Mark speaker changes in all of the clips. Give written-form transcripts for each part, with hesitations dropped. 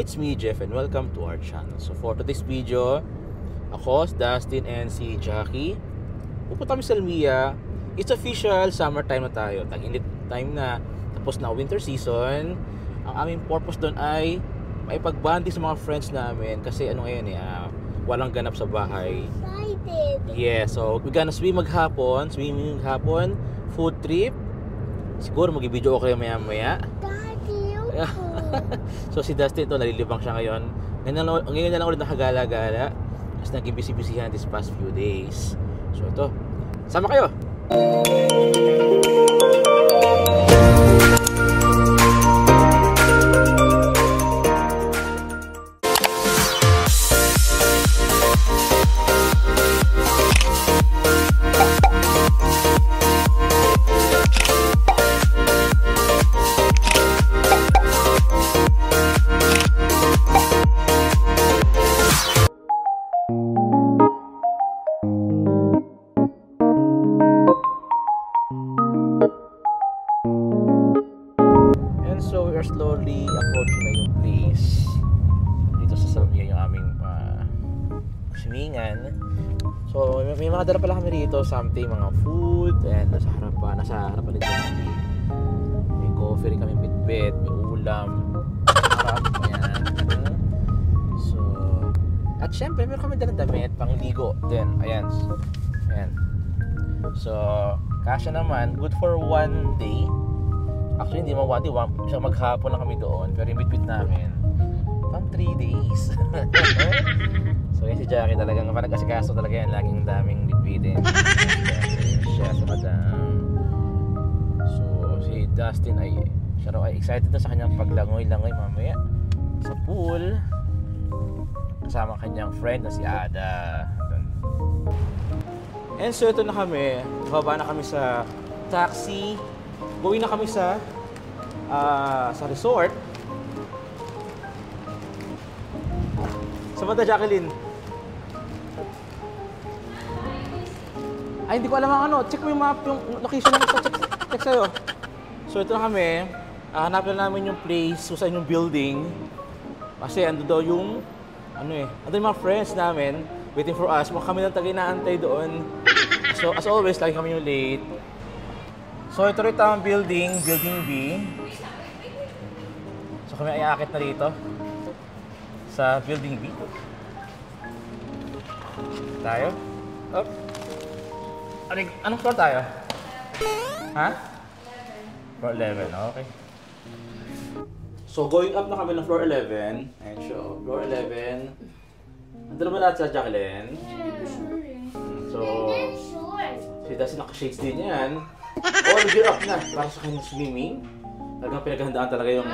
Speaker 1: It's me, Jeff, and welcome to our channel. So for today's video, ako, Dustin, and si Jackie, pupunta kami sa Almia. It's official, summertime na tayo. Tag-init time na, tapos na winter season. Ang aming purpose doon ay maipag-bonding sa mga friends namin. Kasi ano ngayon walang ganap sa bahay. Yeah, so we're gonna swim maghapon, food trip. Siguro mag-video okay maya-maya. So si Dustin ito, nalilibang siya ngayon. Ngayon na lang ulit nakagala-gala. Kasi naging busy-busyhan this past few days. So ito, sama kayo! So we are slowly approaching na yung place. Dito sa Salmia yung aming swimingan. So may mga dala pala kami rito, something, mga food, and nasa harapan nito may coffee rin kami, bit-bit, may ulam, harap, ayan. So, at syempre meron kami dalang damit, pang ligo din, ayan. So, kasya naman, good for one day. Actually, hindi mo siya maghapon lang kami doon. Pero yung bit-bit namin, pang 3 days. So, yan si Jackie talagang nag-asikaso talaga yan. Laging daming bit-bitin. Siya sa madam. So, si Dustin siya raw ay excited na sa kanyang paglangoy-langoy mamaya sa pool. Kasama kanyang friend na si Ada. And so, ito na kami. Baba na kami sa taxi. Going na kami sa resort. Samantha, Jacqueline. Ay, hindi ko alam ang ano. Check mo yung map, yung location na check sa'yo. So, ito na kami. Hanapin namin yung place, saan yung building. Kasi ando daw yung, ando yung mga friends namin waiting for us. Mga kami lang tagay-naantay doon. So, as always, lagi kami yung late. So ito rin ang building B. So kami ay aakit na dito sa building B. Tayo. Up. Anong floor tayo? Ha? Floor 11, okay. So going up na kami ng floor 11. And so, floor 11. Andun naman lahat sa Jacqueline. So, si Dustin naka-shades din yan. All gear up na para sa kanyang swimming. Talagang pinaghandaan talaga yung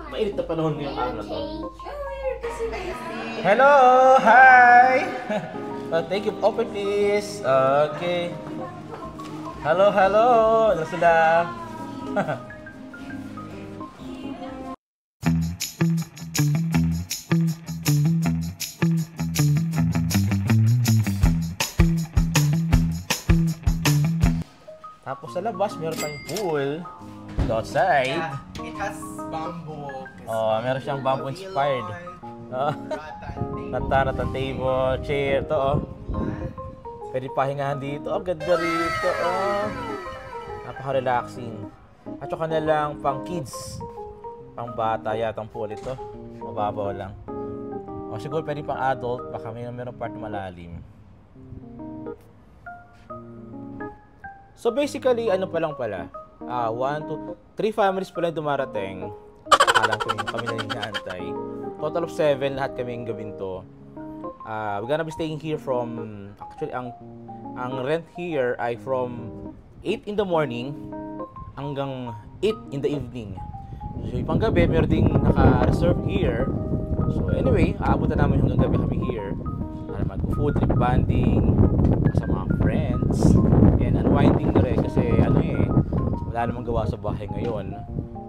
Speaker 1: mainit na panahon ngayong araw na to. Hello! Hi! Thank you. Open please. Okay. Hello! Ano sila? Tapos sa labas, meron tayong pool. Outside.
Speaker 2: Yeah, it has bamboo.
Speaker 1: Oh, meron siyang bamboo inspired. Rattan table, chair, to Pwede pahingahan dito. Ang ganda rito, Napaka-relaxing. At saka na lang pang kids. Pang bata yatang pool ito. Mababaw lang. O siguro pwede pang adult. Baka meron part malalim. So basically, ano pa lang pala, 1, 2, 3 families pala dumarating. Alam ko kami na yung naantay. Total of 7 lahat kaming gawin to. We're gonna be staying here from, actually ang rent here ay from 8 in the morning hanggang 8 in the evening. So yung panggabi, meron ding naka-reserve here. So anyway, aabutan namin hanggang gabi kami here. Para mag-food trip bonding sa mga friends. And unwinding na rin kasi wala namang gawa sa bahay ngayon.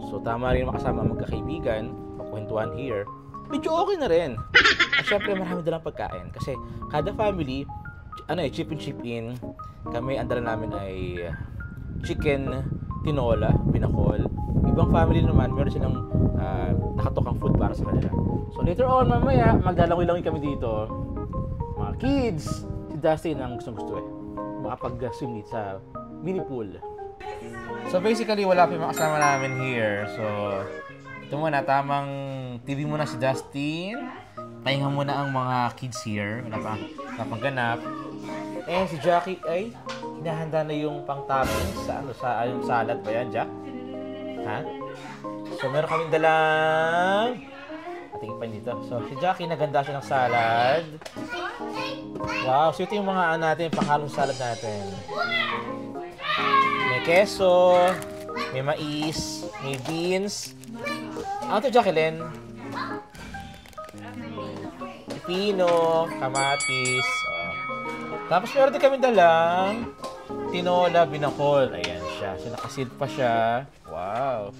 Speaker 1: So tama rin makasama magkakaibigan, magkwentuhan here. Medyo okay na rin. At syempre marami dalang pagkain kasi kada family, chip in. Kami ang dala namin ay chicken tinola, binakol. ibang family naman, meron silang nakatokang food para sa kanila. So later on, mamaya, maglalangoy-langoy kami dito. Mga kids, si Dustin ang gusto makapag-swim dito sa mini pool. So basically, wala pa yung mga kasama namin here. So, ito muna, tamang TV muna si Dustin. Pahinga muna ang mga kids here. Wala pa napaganap. Eh, si Jackie ay hinahanda na yung pang-toppings sa yung salad ba yan, Jack? Ha? So, meron kaming dalang ating ipan dito. So, si Jackie naganda siya ng salad. Wow, so ito yung mga natin, panghalong salad natin. May keso, may mais, may beans. Ano ito, Jacqueline? Pipino, kamatis. Tapos meron din kami dalang tinola binakol. Ayan siya. So, nakasil pa siya. Wow.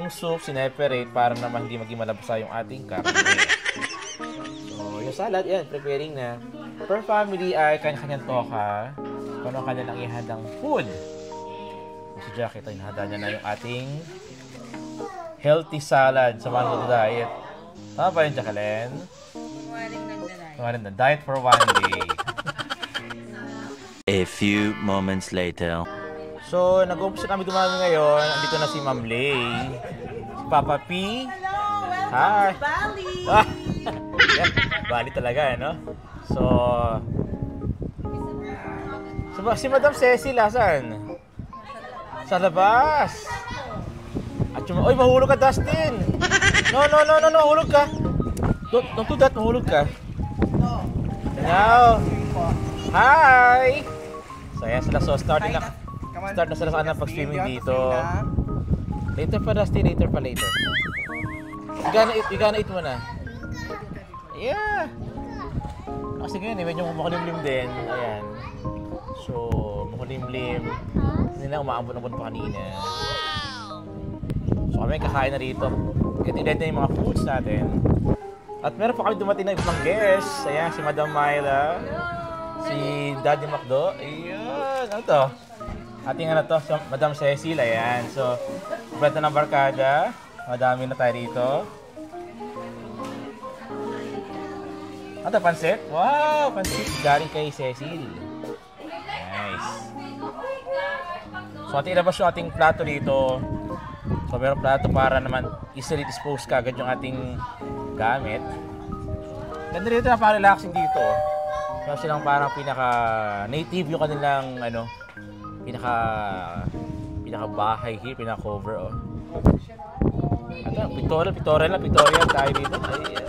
Speaker 1: Yung soup, sineperate para naman hindi maging malabasa yung ating karne. So, yung salad, yan, preparing na. Per family ay kanya-kanyang toka. Kung ano kanilang ihandang food. Si Jack, ito, inahanda niya na yung ating healthy salad sa Mango Diet. Tama ba yun, Jacqueline? Tumaring na diet for one day.
Speaker 3: A few moments later.
Speaker 1: So, nag-umpisa kami dumami ngayon. Andito na si Ma'am Lay. Si Papa P.
Speaker 4: Hello!
Speaker 1: Hi!
Speaker 4: Welcome to Bali!
Speaker 1: Yeah, Bali talaga, no? So, si Madam Cecil, asan? Sa labas. At yung, oy, mahulog ka, Dustin! No, mahulog ka! Don't do that, mahulog ka. Hello! Hi! So, ayan sila. So, start na sila sana pag-swimming dito. Later pa, Dustin. Later. You gonna eat muna. Yeah! Kasi ngayon, medyo makulimlim din. Ayan. So, makulimlim. Hindi na umaambon-ambon pa kanina. So, kami kakain na rito. Get-ready na yung mga foods natin. At meron pa kami dumating na ibang guests. Ayan, si Madam Myla. Si Daddy Macdo. Ayan. Ano to? Ating ano to? Madam Cecil. Ayan. So, kompleto ng barkada. Madami na tayo rito. Ano to? Pansit? Wow! Pansit. Galing kay Cecil. Nice. So, ating ilabas yung ating plato dito. So, meron plato para naman easily dispose ka agad yung ating gamit. Ganda rito, napaka-relaxing dito. Meron silang parang pinaka-native yung kanilang, pinaka-bahay here, pinaka-cover, oh. Pictorial tayo dito. Ayan.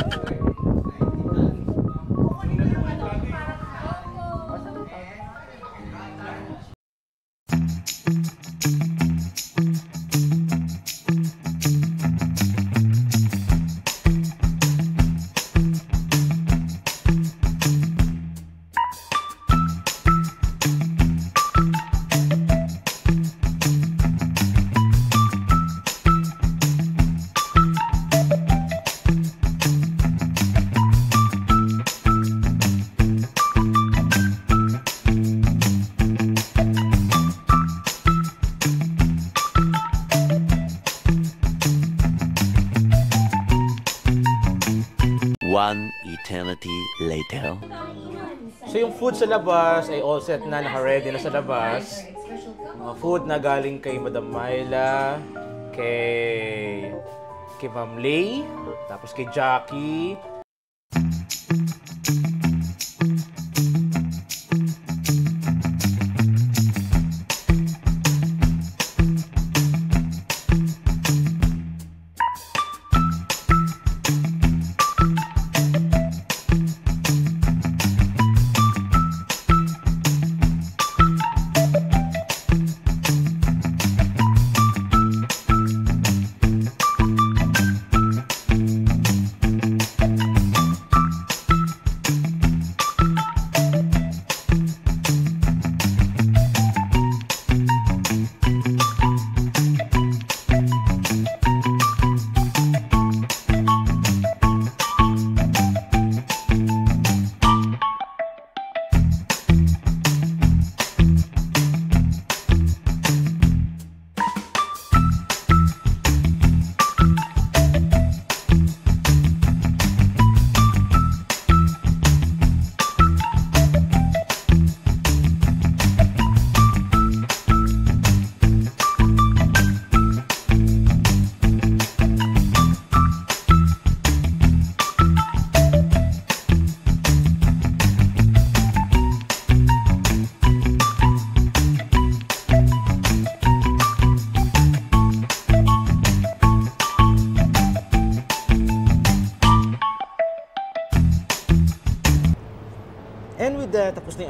Speaker 3: One eternity later.
Speaker 1: So yung food sa labas ay all set na, naka-ready na sa labas. Mga food na galing kay Madam Myla, kay Ma'am Lay, tapos kay Jackie.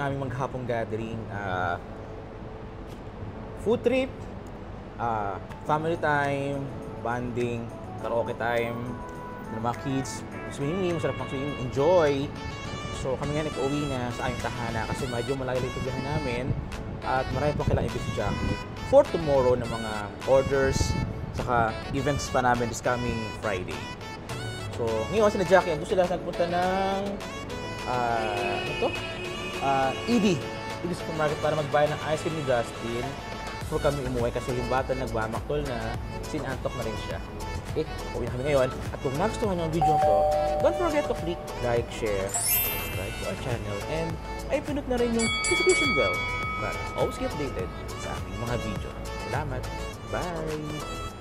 Speaker 1: aming maghapong gathering. Food trip, family time, bonding, karaoke time, ng mga kids, swimming, masarap ng swimming, enjoy. So kami nga nag-uwi na sa aming tahana kasi medyo malayo yung biyahe namin at marami pa kailangan ibig si Jackie for tomorrow ng mga orders saka events pa namin this coming Friday. So ngayon sila Jackie, ando sila nagpunta ng ED Supermarket para magbayad ng ice cream ni Justin before kami umuwi kasi yung bata nagmamaktol na sinantok na rin siya. Okay, uwi na kami ngayon. At kung nagustuhan nyo ang video to, don't forget to click like, share, subscribe to our channel, and ay pinot na rin yung notification bell para always get updated sa aming mga video. Salamat! Bye!